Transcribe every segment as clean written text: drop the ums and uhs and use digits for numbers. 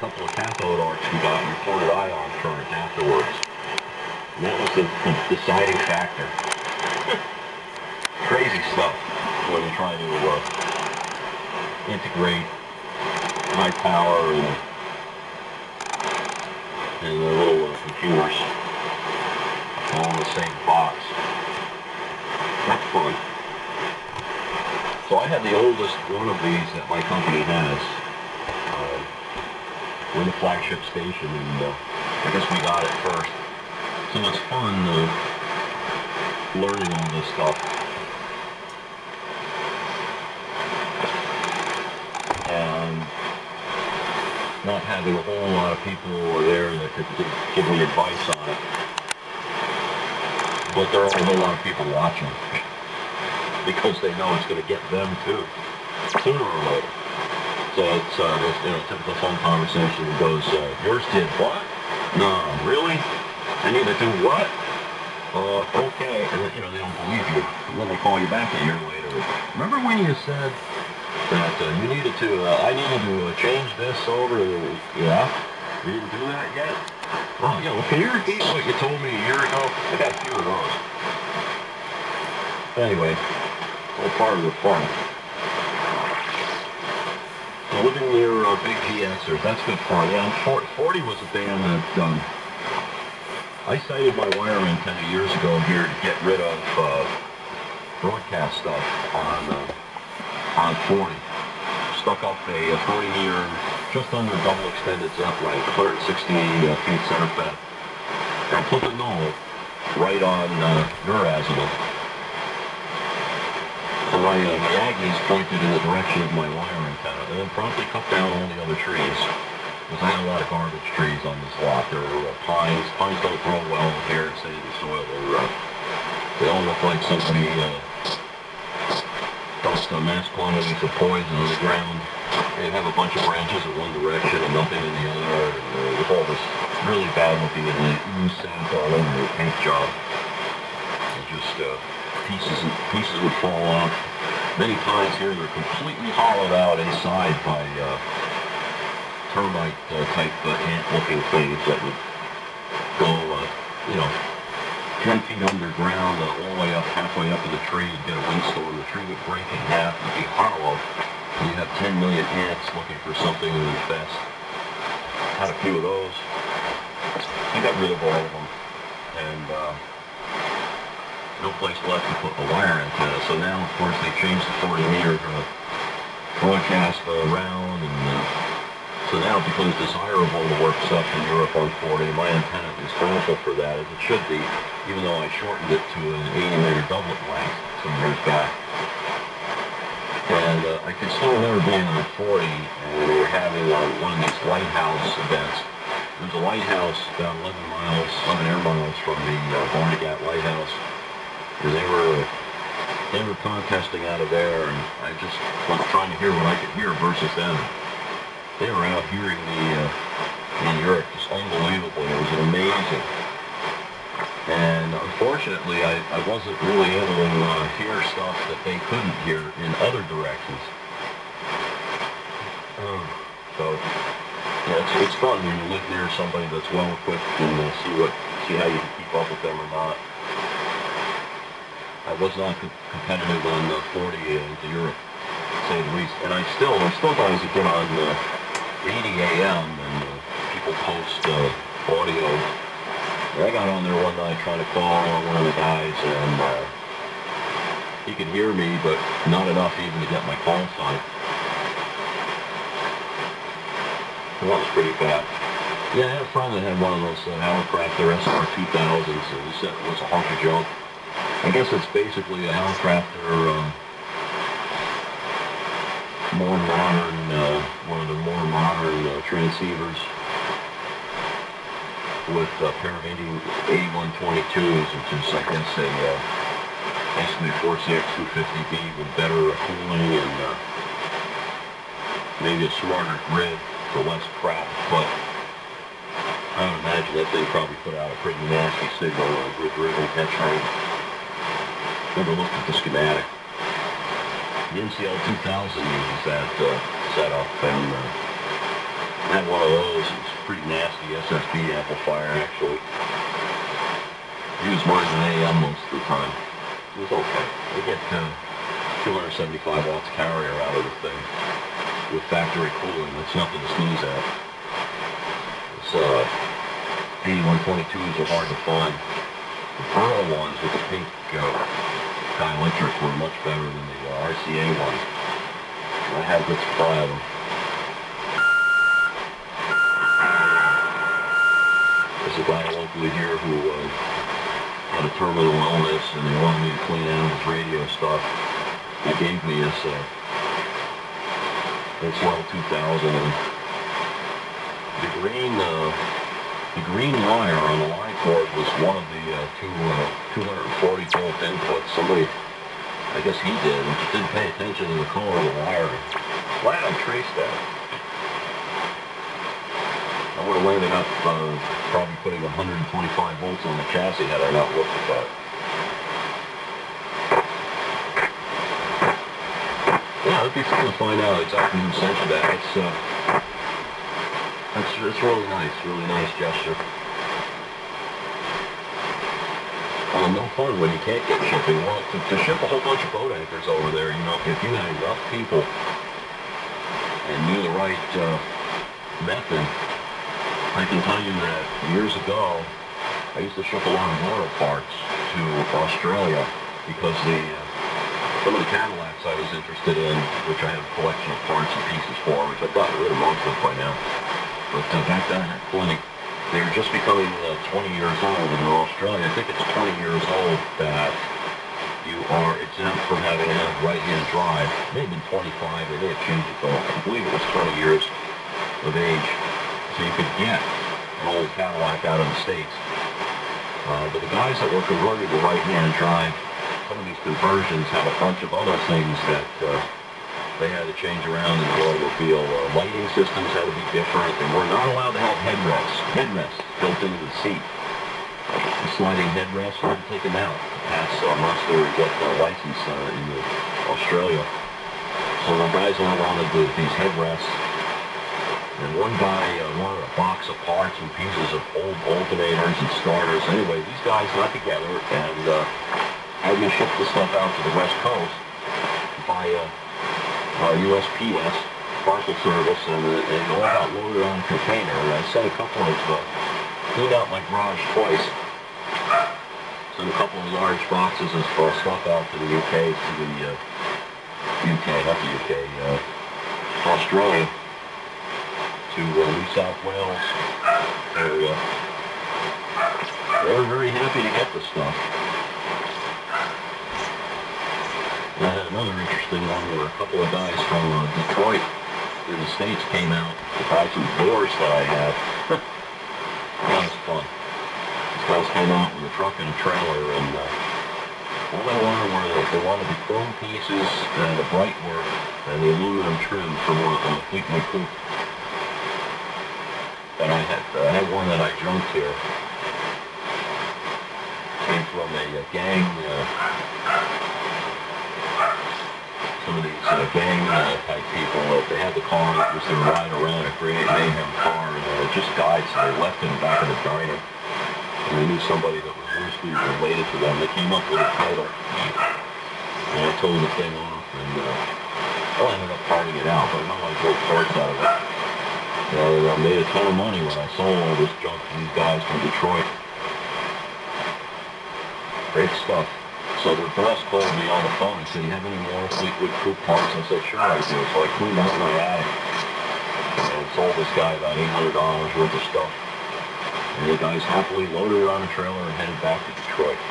couple of cathode arcs we got reported ion current afterwards. And that was the deciding factor. Crazy stuff when you try to integrate high power and the little computers all in the same box. That's fun. So I had the oldest one of these that my company has. We're in the flagship station, and I guess we got it first. So it's fun learning all this stuff. And not having a whole lot of people there that could give me advice on it. But there are a whole lot of people watching because they know it's going to get them too, sooner or later. So it's typical phone conversation that goes, yours did what? No, really? I need to do what? Okay. And then, they don't believe you. And then they call you back a year later. Remember when you said that you needed to, I needed to change this over? Yeah? You didn't do that yet? Oh, yeah, well, can you repeat what you told me a year ago? I got a few of those. Anyway, all part of the fun. So living near big GSers, that's good fun. Yeah, 40 was a band that I sighted my wire antenna years ago here to get rid of broadcast stuff on 40. Stuck up a 40 meter, just under double extended Zeppelin, 160 feet center fed. And put the null right on Nurazimuth. So my Aggies pointed in the direction of my wire antenna, and then promptly cut down all the other trees. Because I had a lot of garbage trees on this lot. There were pines. Pines don't grow well here in sandy soil. They all look like somebody dumped mass quantities of poison on the ground. They have a bunch of branches in one direction and nothing in the other. With all this really bad looking and ooze sap all over the paint job. And just pieces would fall off. Many times here they're completely hollowed out inside by termite type ant looking things that would go 10 feet underground all the way up, halfway up in the tree. You'd get a windstorm, the tree would break in half and be hollow. And you have 10 million ants looking for something to infest. Had a few of those. I got rid of all of them. And no place left to put a wire antenna. So now, of course, they changed the 40 meter broadcast around, and so now it becomes desirable to work stuff in Europe on 40. My antenna is awful for that, as it should be, even though I shortened it to an 80 meter doublet length some years back. And I could still remember being on 40, and we were having one of these lighthouse events. There's a lighthouse about 11 air miles from the Barnegat Lighthouse. And they were contesting out of there, and I just was trying to hear what I could hear versus them. They were out hearing me in Europe, just unbelievably. It was amazing. And unfortunately, I wasn't really able to hear stuff that they couldn't hear in other directions. So yeah, it's fun when you live near somebody that's well equipped and see how you can keep up with them or not. I was not competitive on 40 into Europe, to say the least. And I still guys that get on 80 AM and people post audio. I got on there one night trying to call one of the guys, and he could hear me, but not enough even to get my call sign. So that was pretty bad. Yeah, I had a friend that had one of those Hallicrafter SR2000s, and he said it was a hunk of junk. I guess it's basically a Hallicrafter, more modern, one of the more modern transceivers with a pair of 8122s, which is, I guess, basically a 4CX250B with better cooling and maybe a smarter grid for less crap, but I would imagine that thing probably put out a pretty nasty signal on a grid-driven catch rate. Never looked at the schematic. The NCL 2000 uses that setup, and I had one of those. It's a pretty nasty SSB amplifier, actually. I use mine in AM most of the time. It was okay. I get 275 watts carrier out of the thing with factory cooling. That's nothing to sneeze at. It's 8122s are hard to find. The pearl ones with the pink dielectrics were much better than the RCA ones. I had a good supply of them. There's a guy locally here who had a terminal illness and they wanted me to clean out his radio stuff. He gave me his W2VW and the green wire on the line cord was one of the 240 volt inputs. Somebody, I guess he did, and just didn't pay attention to the color of the wire. Glad I traced that. I would have landed up probably putting 125 volts on the chassis had I not looked at that. Yeah, it'd be fun to find out exactly who sent you that. It's really nice gesture. No fun when you can't get shipping. Well, to ship a whole bunch of boat anchors over there, you know, if you had enough people and knew the right method, I can tell you that years ago, I used to ship a lot of motor parts to Australia because some of the Cadillacs I was interested in, which I had a collection of parts and pieces for, which I've gotten rid of most of by now. But back then I had plenty. They were just becoming 20 years old in Australia. I think it's 20 years old that you are exempt from having a right-hand drive. It may have been 25, they may have changed it though. I believe it was 20 years of age. So you could get an old Cadillac out of the States. But the guys that were converted to right-hand drive, some of these conversions had a bunch of other things that they had to change around in the automobile. Lighting systems had to be different. They were not allowed to have headrests built into the seat. The sliding headrests, you had to take them out to pass muster and get a license in Australia. So the guys all wanted these headrests. And one guy wanted a box of parts and pieces of old alternators and starters. Anyway, these guys got together and had me ship the stuff out to the West Coast by USPS, parcel service, and it all got loaded on a container. And I sent a couple of, cleaned out my garage twice. Sent a couple of large boxes of stuff out to the UK, Australia, to New South Wales area. They were very happy to get the stuff. And I had another interesting one where a couple of guys from Detroit in the States came out to buy some doors that I had. That was fun. These guys came out with a truck and a trailer, and all they wanted were the chrome pieces and the bright work and the aluminum trim from the Fleetwood coupe. And I had one that I junked here. Came from a gang. Some of these gang type people, they had the car that was their ride around a great mayhem car, and it just died, so they left it in the back of the diner. And they knew somebody that was loosely related to them. They came up with a title, and I towed the thing off, and I ended up parting it out, but I got a lot of great parts out of it. And I made a ton of money when I sold all this junk to these guys from Detroit. Great stuff. So the boss called me on the phone and said, "You have any more Fleetwood coupe parts?" I said, "Sure I do." So I cleaned out my attic and sold this guy about $800 worth of stuff. And the guys happily loaded it on a trailer and headed back to Detroit.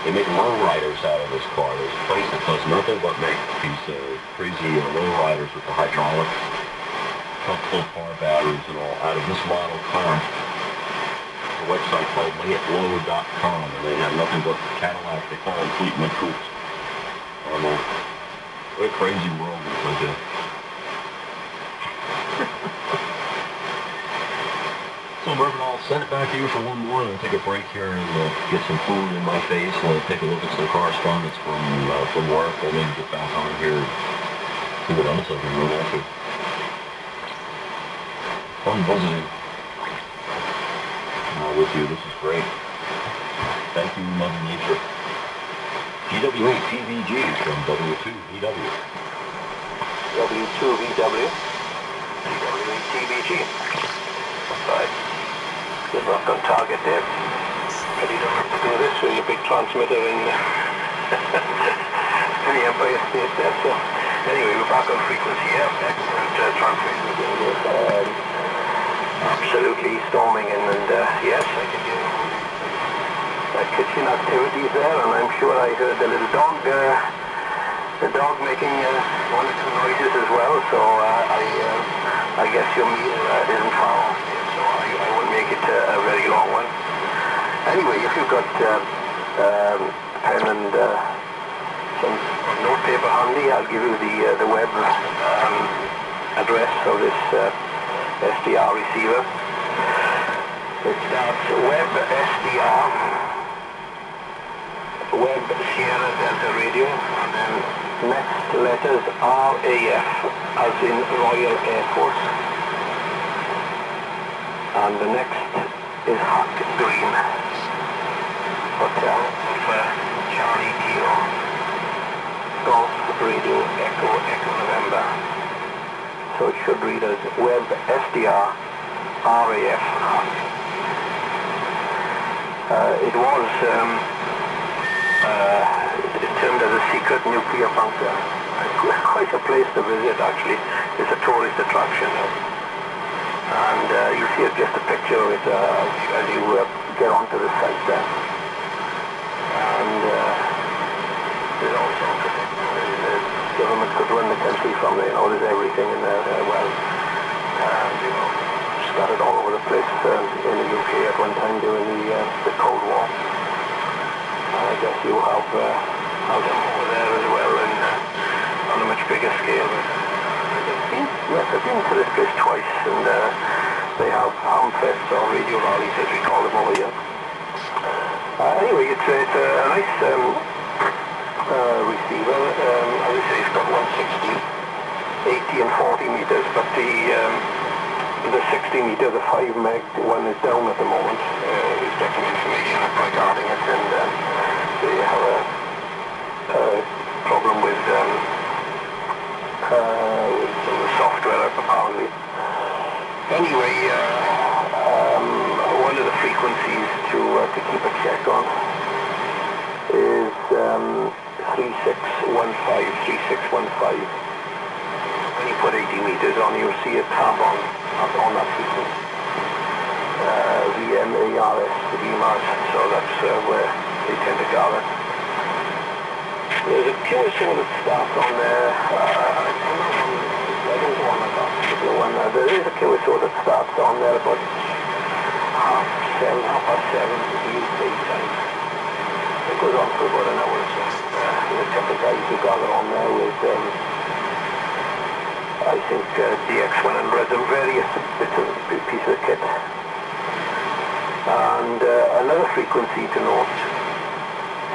They make lowriders out of this car. There's a place that does nothing but make these crazy lowriders with the hydraulic, full car batteries and all out of this model car. A website called layitlow.com, and they have nothing but Cadillac. They call them Fleetwood coupes. What a crazy world we live in. So Mervin, I'll send it back to you for one more, and then take a break here and get some food in my face, and take a look at some correspondence from work. I'll maybe get back on here and see what else I can run into. Fun visiting with you. This is great. Thank you, Mother Nature. GW8TBG from W2VW. W2VW GW8TBG. Right. Good luck on target there. Ready to do this with your big transmitter in the Empire State there. So anyway, we're back on frequency here. Excellent transmission again here. Absolutely storming in, and yes, I can hear kitchen activities there, and I'm sure I heard the little dog, making one or two noises as well. So I guess your meal isn't far off here, so I won't make it a very long one. Anyway, if you've got pen and some notepaper handy, I'll give you the web address of this SDR receiver. It starts web SDR, web Sierra Delta Radio, and then next letters RAF, as in Royal Air Force, and the next is Hot Green Hotel for Charlie Kilo, Golf Radio Echo Echo November. So it should read as web SDR RAF Hot. It was termed as a secret nuclear bunker. Quite a place to visit, actually. It's a tourist attraction. And you see just a picture of it as you get onto the site there. And there's all sorts of things. The government could run the country from there. There's everything in there. Scattered all over the place in the UK at one time during the Cold War. I guess you have them over there as well, and on a much bigger scale. Yes, I've been to this place twice, and they have ham-fests or radio rallies, as we call them over here. Anyway, it's a nice receiver. As I say, it's got 160, 80 and 40 meters, but the 60 meter, the 5 meg one is down at the moment. We've got some information regarding it, and they have a problem with some of the software apparently. Anyway, one of the frequencies to keep a check on is 3615, 3615. When you put 80 meters on, you'll see a tab on that frequency. VMARS, so that's where they tend to gather. There's a QSO that starts on there. I don't want that particular one. There is a QSO that starts on there about half past seven UK time. It goes on for about an hour or so. There's a couple of guys who gather on there with I think DX100 and various bits of pieces of kit. And another frequency to note,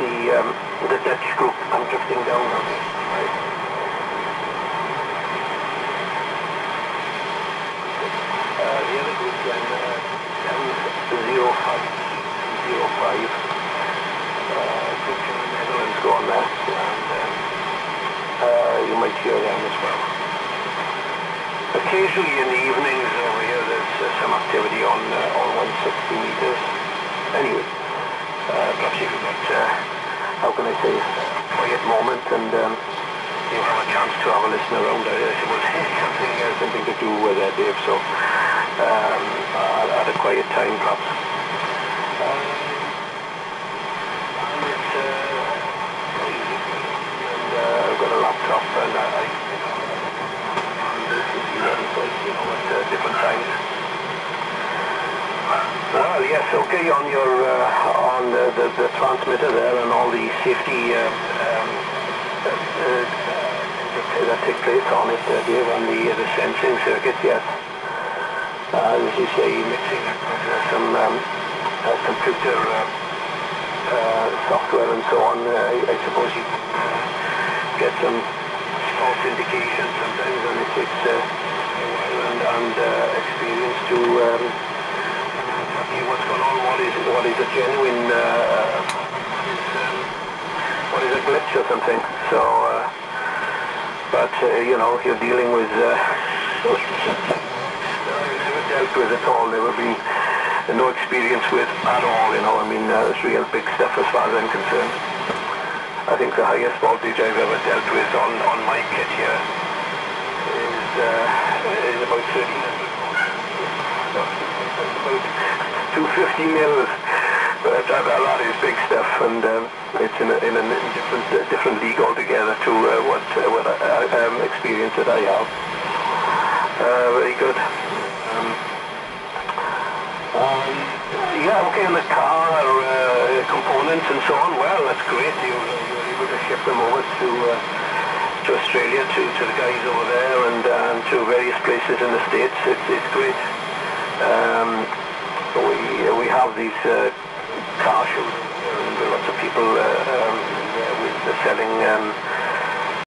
the Dutch group. I'm drifting down now. Right. The other group then 705. Groups in the Netherlands go on there, and you might hear them as well. Occasionally in the evenings over here there's some activity on 160 meters. Anyway, perhaps if you've got, how can I say, a quiet moment and you have a chance to have a listen around, I suppose something to do with Dave, so at a quiet time perhaps. And it's easy, and I've got a laptop and at different times. Well, yes, okay, on your on the transmitter there and all the safety that take place on it, Dave, and the sensing circuits, yes. As you say, mixing it with some computer software and so on, I suppose you get some false indications sometimes, and it takes a while, and and experience to tell me what's going on, what is a genuine, what is a glitch or something. So, but you know, you're dealing with never dealt with at all, never been, no experience with at all, you know. I mean, it's real big stuff as far as I'm concerned. I think the highest voltage I've ever dealt with on my kit here is about 1300 volts. No, about 250 mils. But that is big stuff, and it's in a different league altogether to what experience that I have. Very good. Yeah, okay, and the car components and so on, well, that's great. You're able to ship them over to Australia, to the guys over there, and to various places in the States. It's great. We have these car shows, and lots of people with selling